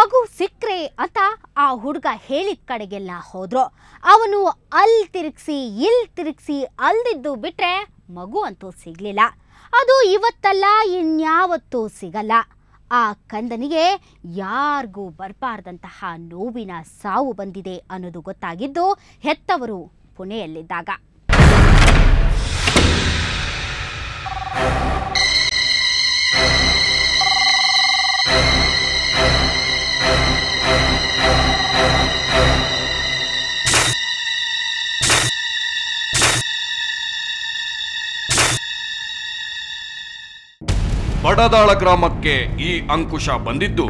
ಮಗು ಸಿಕ್ಕ್ರೆ ಅಂತ ಆ ಹುಡುಗ ಹೇಳಿದ ಕಡೆಗೆಲ್ಲ ಹೋದ್ರು. ಅವನು ಅಲ್ಲಿ ತಿರುಗಿಸಿ ಇಲ್ಲಿ ತಿರುಗಿಸಿ ಅಲ್ದಿದ್ದು ಬಿಟ್ರೆ ಮಗು ಅಂತೂ ಸಿಗ್ಲಿಲ್ಲ. ಅದು ಇವತ್ತಲ್ಲ ಇನ್ಯಾವತ್ತೂ ಸಿಗಲ್ಲ. ಆ ಕಂದನಿಗೆ ಯಾರಿಗೂ ಬರಬಾರ್ದಂತಹ ನೋವಿನ ಸಾವು ಬಂದಿದೆ ಅನ್ನೋದು ಗೊತ್ತಾಗಿದ್ದು ಹೆತ್ತವರು ಪುಣೆಯಲ್ಲಿದ್ದಾಗ. ಬಡದಾಳ ಗ್ರಾಮಕ್ಕೆ ಈ ಅಂಕುಶ ಬಂದಿದ್ದು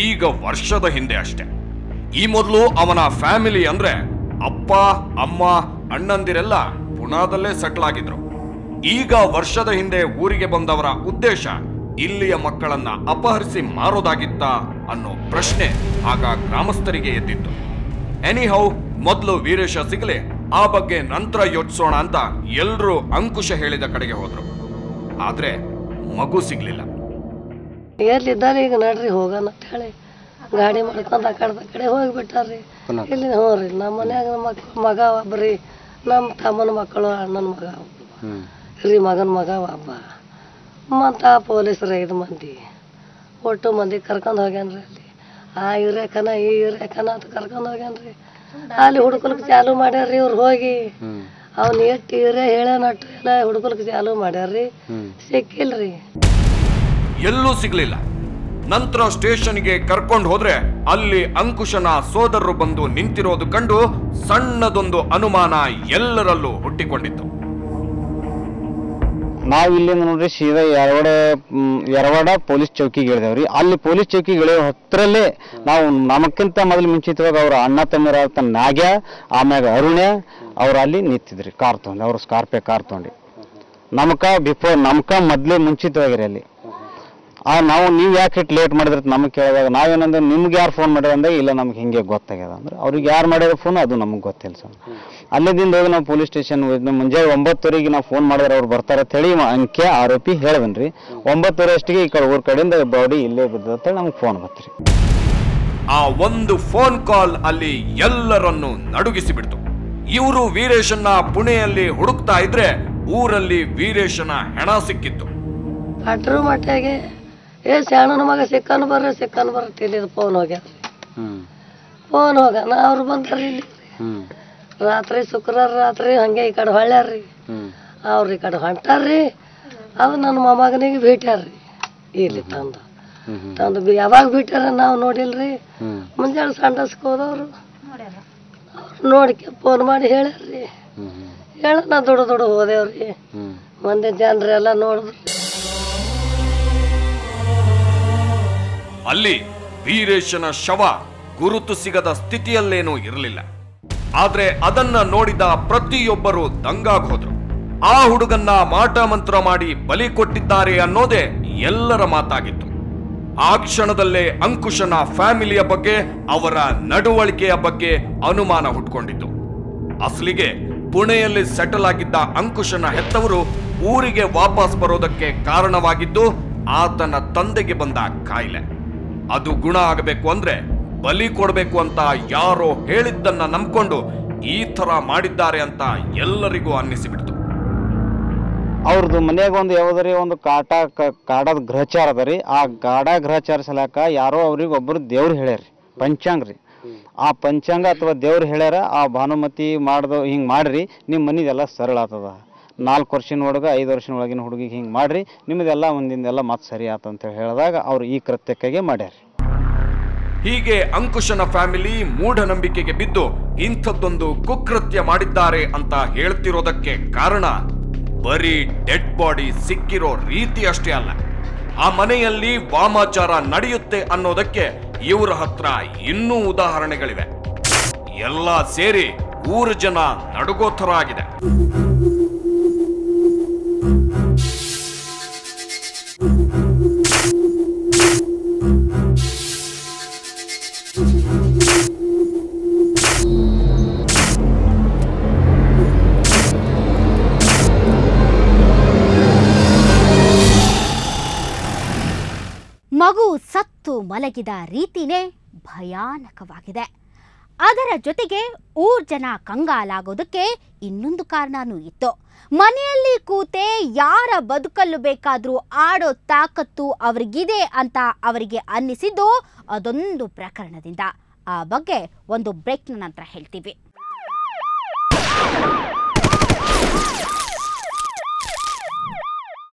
ಈಗ ವರ್ಷದ ಹಿಂದೆ ಅಷ್ಟೆ. ಈ ಮೊದಲು ಅವನ ಫ್ಯಾಮಿಲಿ ಅಂದ್ರೆ ಅಪ್ಪ ಅಮ್ಮ ಅಣ್ಣಂದಿರೆಲ್ಲ ಪುಣಾದಲ್ಲೇ ಸೆಟ್ಲ್ ಆಗಿದ್ರು. ಈಗ ವರ್ಷದ ಹಿಂದೆ ಊರಿಗೆ ಬಂದವರ ಉದ್ದೇಶ ಇಲ್ಲಿಯ ಮಕ್ಕಳನ್ನ ಅಪಹರಿಸಿ ಮಾರೋದಾಗಿತ್ತ ಅನ್ನೋ ಪ್ರಶ್ನೆ ಆಗ ಗ್ರಾಮಸ್ಥರಿಗೆ ಎದ್ದಿತ್ತು. ಎನಿಹೌ, ಮೊದಲು ವೀರೇಶ ಸಿಗಲಿ, ಆ ಬಗ್ಗೆ ನಂತರ ಯೋಚಿಸೋಣ ಅಂತ ಎಲ್ರೂ ಅಂಕುಶ ಹೇಳಿದ ಕಡೆಗೆ ಹೋದ್ರು. ಆದ್ರೆ ಮಗು ಸಿಗ್ಲಿಲ್ಲ. ಎಲ್ಲಿದ್ದಾರೆ ಈಗ ನಡ್ರಿ ಹೋಗೋಣ ಅಂತ ಹೇಳಿ ಗಾಡಿ ಮಾಡ್ಕೊಂಡು ಆ ಕಡೆ ಹೋಗಿಬಿಟ್ಟಾರ್ರಿ. ಇಲ್ಲಿ ಹ್ಞೂ ರೀ, ನಮ್ಮ ಮನ್ಯಾಗ ಮಗ ಒಬ್ಬರಿ, ನಮ್ಮ ತಮ್ಮನ ಮಕ್ಕಳು, ಅಣ್ಣನ ಮಗ ಹಿರಿ ಮಗನ ಮಗ ಒಬ್ಬ, ಮತ್ತು ಆ ಪೊಲೀಸರು 5 ಮಂದಿ ಒಟ್ಟು ಮಂದಿ ಕರ್ಕೊಂಡು ಹೋಗ್ಯಾನ್ರಿ. ಅಲ್ಲಿ ಆ ಇವ್ರೇಕನ ಈ ಇವ್ರೇಕನ ಅಂತ ಕರ್ಕೊಂಡು ಹೋಗ್ಯಾನ್ರಿ. ಅಲ್ಲಿ ಹುಡುಕಲಿಕ್ಕೆ ಚಾಲು ಮಾಡ್ಯಾರ್ರಿ ಇವ್ರು ಹೋಗಿ. ಅವ್ನು ಎಷ್ಟು ಇವ್ರೇ ಹೇಳನಟ್ಟು ಎಲ್ಲ ಹುಡುಕಲಿಕ್ಕೆ ಚಾಲು ಮಾಡ್ಯಾರ್ರಿ, ಸಿಕ್ಕಿಲ್ರಿ, ಎಲ್ಲೂ ಸಿಗ್ಲಿಲ್ಲ. ನಂತರ ಸ್ಟೇಷನ್ಗೆ ಕರ್ಕೊಂಡು ಹೋದ್ರೆ ಅಲ್ಲಿ ಅಂಕುಶನ ಸೋದರರು ಬಂದು ನಿಂತಿರೋದು ಕಂಡು ಸಣ್ಣದೊಂದು ಅನುಮಾನ ಎಲ್ಲರಲ್ಲೂ ಹುಟ್ಟಿಕೊಂಡಿತ್ತು. ನಾವು ಇಲ್ಲಿಂದ ನೋಡ್ರಿ ಸೀದಾ ಯರವಾಡ ಪೊಲೀಸ್ ಚೌಕಿಗೆ ಇಳಿದೇವ್ರಿ. ಅಲ್ಲಿ ಪೊಲೀಸ್ ಚೌಕಿಗೆ ಇಳಿಯೋ ಹತ್ರಲ್ಲೇ ನಾವು ನಮಕ್ಕಿಂತ ಮೊದಲು ಮುಂಚಿತವಾಗಿ ಅವ್ರ ಅಣ್ಣ ತಮ್ಮರ ನಾಗ್ಯ ಆಮ್ಯಾಗ ಅರುಣ್ಯ ಅವ್ರು ಅಲ್ಲಿ ನಿಂತಿದ್ರಿ ಕಾರ್ ತೊಗೊಂಡು, ಅವ್ರು ಸ್ಕಾರ್ಪಿಯೋ ಕಾರ್ ತೊಗೊಂಡು ನಮ್ಕ ಮೊದ್ಲೇ ಮುಂಚಿತವಾಗಿರಿ ಅಲ್ಲಿ. ನಾವು ನೀವು ಯಾಕೆ ಲೇಟ್ ಮಾಡಿದ್ರೆ ನಮಗೆ ಕೇಳಿದಾಗ ನಾವೇನಂದ್ರೆ ನಿಮ್ಗೆ ಯಾರು ಫೋನ್ ಮಾಡ್ಯಾರ ಅಂದ್ರೆ ಇಲ್ಲ ನಮ್ಗೆ ಹಿಂಗೆ ಗೊತ್ತಾಗ್ಯದ ಅಂದ್ರೆ ಅವ್ರಿಗೆ ಯಾರು ಮಾಡ್ಯಾರ ಫೋನ್ ಅದು ನಮಗೆ ಗೊತ್ತಿಲ್ಲ ಸರ್. ಅಲ್ಲಿಂದ ಹೋಗಿ ನಾವು ಪೊಲೀಸ್ ಸ್ಟೇಷನ್ ಮುಂಜಾನೆ 9:00 ನಾವು ಫೋನ್ ಮಾಡಿದ್ರೆ ಅವ್ರು ಬರ್ತಾರೆ ಅಂತ ಹೇಳಿ ಅಂಕೆ ಆರೋಪಿ ಹೇಳವನ್ರಿ. 9:00 ಅಷ್ಟಿಗೆ ಈ ಕಡೆ ಊರ್ ಕಡೆಯಿಂದ ಬಾಡಿ ಇಲ್ಲೇ ಬಿದ್ದ ನಮ್ಗೆ ಫೋನ್ ಬತ್ರಿ. ಆ ಒಂದು ಫೋನ್ ಕಾಲ್ ಅಲ್ಲಿ ಎಲ್ಲರನ್ನು ನಡುಗಿಸಿ ಬಿಡ್ತು. ಇವರು ವೀರೇಶನ್ನ ಪುಣೆಯಲ್ಲಿ ಹುಡುಕ್ತಾ ಇದ್ರೆ ಊರಲ್ಲಿ ವೀರೇಶನ ಹೆಣ ಸಿಕ್ಕಿತ್ತು. ಅಟ್ರು ಮಟ್ಟಿಗೆ ಶಾಣನ ಮಗ ಸಿಕ್ಕನ್ ಬರ್ರಿ ತಿಳಿದು ಫೋನ್ ಹೋಗ್ಯಾರ. ಫೋನ್ ಹೋಗಣ ಅವ್ರು ಬಂದಾರ್ರಿ ಇಲ್ಲಿ ರಾತ್ರಿ, ಶುಕ್ರವಾರ ರಾತ್ರಿ ಹಂಗೆ ಈ ಕಡೆ ಹೊಳ್ಯಾರ್ರಿ. ಅವ್ರು ಈ ಕಡೆ ಹೊಂಟಾರ್ರಿ. ಅದು ನನ್ನ ಮೊಮ್ಮಗನಿಗೆ ಭೇಟ್ಯಾರ್ರಿ. ಇಲ್ಲಿ ತಂದು ಯಾವಾಗ ಬಿಟ್ಟಾರ ನಾವು ನೋಡಿಲ್ರಿ. ಮುಂಜಾನೆ ಸಂಡಸ್ಕ ಹೋದವ್ರು ಅವ್ರು ನೋಡಿಕೆ ಫೋನ್ ಮಾಡಿ ಹೇಳ್ಯಾರ್ರಿ. ನಾ ದೊಡ್ಡ ಹೋದೇವ್ರಿ. ಮಂದಿ ಜನರೆಲ್ಲ ನೋಡಿದ್ರಿ. ಅಲ್ಲಿ ವೀರೇಶನ ಶವ ಗುರುತು ಸಿಗದ ಸ್ಥಿತಿಯಲ್ಲೇನೂ ಇರಲಿಲ್ಲ. ಆದ್ರೆ ಅದನ್ನ ನೋಡಿದ ಪ್ರತಿಯೊಬ್ಬರು ದಂಗಾಗ್ ಹೋದ್ರು. ಆ ಹುಡುಗನ್ನ ಮಾಟ ಮಂತ್ರ ಮಾಡಿ ಬಲಿ ಕೊಟ್ಟಿದ್ದಾರೆ ಅನ್ನೋದೇ ಎಲ್ಲರ ಮಾತಾಗಿತ್ತು. ಆ ಕ್ಷಣದಲ್ಲೇ ಅಂಕುಶನ ಫ್ಯಾಮಿಲಿಯ ಬಗ್ಗೆ, ಅವರ ನಡವಳಿಕೆಯ ಬಗ್ಗೆ ಅನುಮಾನ ಹುಟ್ಕೊಂಡಿತ್ತು. ಅಸಲಿಗೆ ಪುಣೆಯಲ್ಲಿ ಸೆಟಲ್ ಆಗಿದ್ದ ಅಂಕುಶನ ಹೆತ್ತವರು ಊರಿಗೆ ವಾಪಸ್ ಬರೋದಕ್ಕೆ ಕಾರಣವಾಗಿದ್ದು ಆತನ ತಂದೆಗೆ ಬಂದ ಕಾಯಿಲೆ. ಅದು ಗುಣ ಆಗಬೇಕು ಅಂದ್ರೆ ಬಲಿ ಕೊಡಬೇಕು ಅಂತ ಯಾರೋ ಹೇಳಿದ್ದನ್ನ ನಂಬ್ಕೊಂಡು ಈ ತರ ಮಾಡಿದ್ದಾರೆ ಅಂತ ಎಲ್ಲರಿಗೂ ಅನ್ನಿಸಿಬಿಡ್ತು. ಅವ್ರದ್ದು ಮನ್ಯಾಗ ಒಂದು ಯಾವುದರಿ ಒಂದು ಕಾಡದ ಗ್ರಹಚಾರ ಅದ ರೀ. ಆ ಗಾಢ ಗ್ರಹಚಾರ ಸಲಕ ಯಾರೋ ಅವ್ರಿಗೆ ಒಬ್ಬರು ದೇವ್ರು ಹೇಳ್ಯಾರಿ, ಪಂಚಾಂಗ ರೀ. ಆ ಪಂಚಾಂಗ ಅಥವಾ ದೇವ್ರು ಹೇಳ್ಯಾರ, ಆ ಭಾನುಮತಿ ಮಾಡ್ದು ಹಿಂಗೆ ಮಾಡ್ರಿ ನಿಮ್ಮ ಮನಿದೆಲ್ಲ ಸರಳ ಆಗ್ತದ. 4 ವರ್ಷದ ಹುಡುಗ 5 ವರ್ಷದ ಒಳಗಿನ ಹುಡುಗಿಗೆ ಹಿಂಗೆ ಮಾಡ್ರಿ ನಿಮ್ಮದೆಲ್ಲ ಮುಂದಿಂದೆಲ್ಲ ಮತ್ತೆ ಸರಿ ಆತಂತ ಹೇಳಿದಾಗ ಅವ್ರು ಈ ಕೃತ್ಯಕ್ಕಾಗೆ ಮಾಡ್ಯಾರ. ಹೀಗೆ ಅಂಕುಶನ ಫ್ಯಾಮಿಲಿ ಮೂಢನಂಬಿಕೆಗೆ ಬಿದ್ದು ಇಂಥದ್ದೊಂದು ಕುಕೃತ್ಯ ಮಾಡಿದ್ದಾರೆ ಅಂತ ಹೇಳ್ತಿರೋದಕ್ಕೆ ಕಾರಣ ಬರೀ ಡೆಡ್ ಬಾಡಿ ಸಿಕ್ಕಿರೋ ರೀತಿ ಅಷ್ಟೇ ಅಲ್ಲ, ಆ ಮನೆಯಲ್ಲಿ ವಾಮಾಚಾರ ನಡೆಯುತ್ತೆ ಅನ್ನೋದಕ್ಕೆ ಇವರ ಹತ್ರ ಇನ್ನೂ ಉದಾಹರಣೆಗಳಿವೆ. ಎಲ್ಲ ಸೇರಿ ಊರು ಜನ ನಡುಗೋ ಥರ ಆಗಿದೆ. ಮಗು ಸತ್ತು ಮಲಗಿದ ರೀತಿನೇ ಭಯಾನಕವಾಗಿದೆ. ಅದರ ಜೊತೆಗೆ ಊರ್ ಜನ ಕಂಗಾಲಾಗೋದಕ್ಕೆ ಇನ್ನೊಂದು ಕಾರಣನೂ ಇತ್ತು. ಮನೆಯಲ್ಲಿ ಕೂತೆ ಯಾರ ಬದುಕಲ್ಲೂ ಬೇಕಾದರೂ ಆಡೋ ತಾಕತ್ತು ಅವರಿಗಿದೆ ಅಂತ ಅವರಿಗೆ ಅನ್ನಿಸಿದ್ದು ಅದೊಂದು ಪ್ರಕರಣದಿಂದ. ಆ ಬಗ್ಗೆ ಒಂದು ಬ್ರೇಕ್ನ ನಂತರ ಹೇಳ್ತೀವಿ.